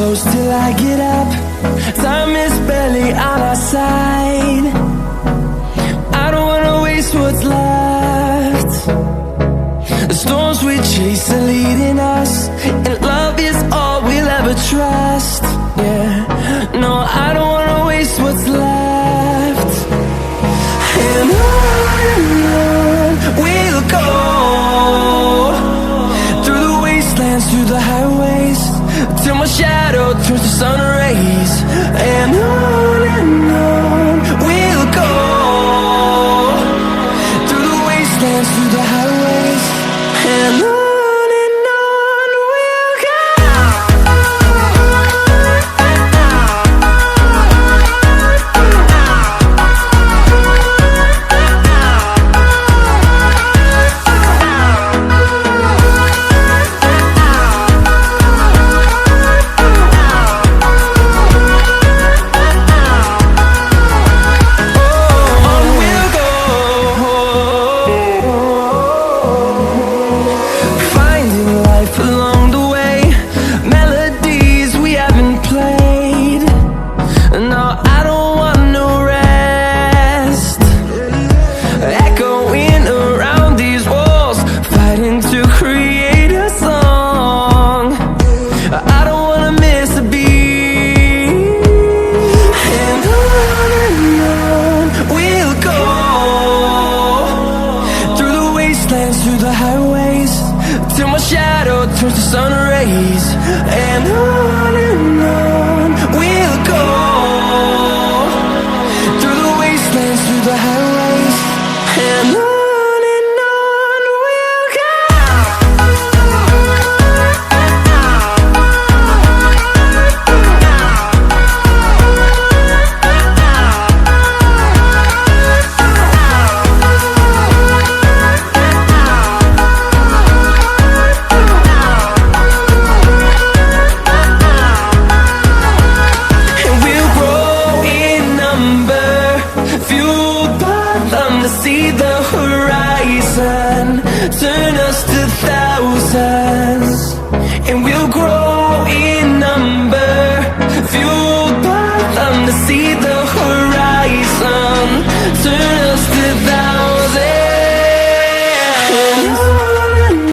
close till I get up. Time is barely on our side. I don't wanna waste what's left. The storms we chase are leading us, and love is all we'll ever trust. Yeah, no, I don't wanna waste what's left. And on we'll go, through the wastelands, through the highways, till my shadow turns to sun rays. And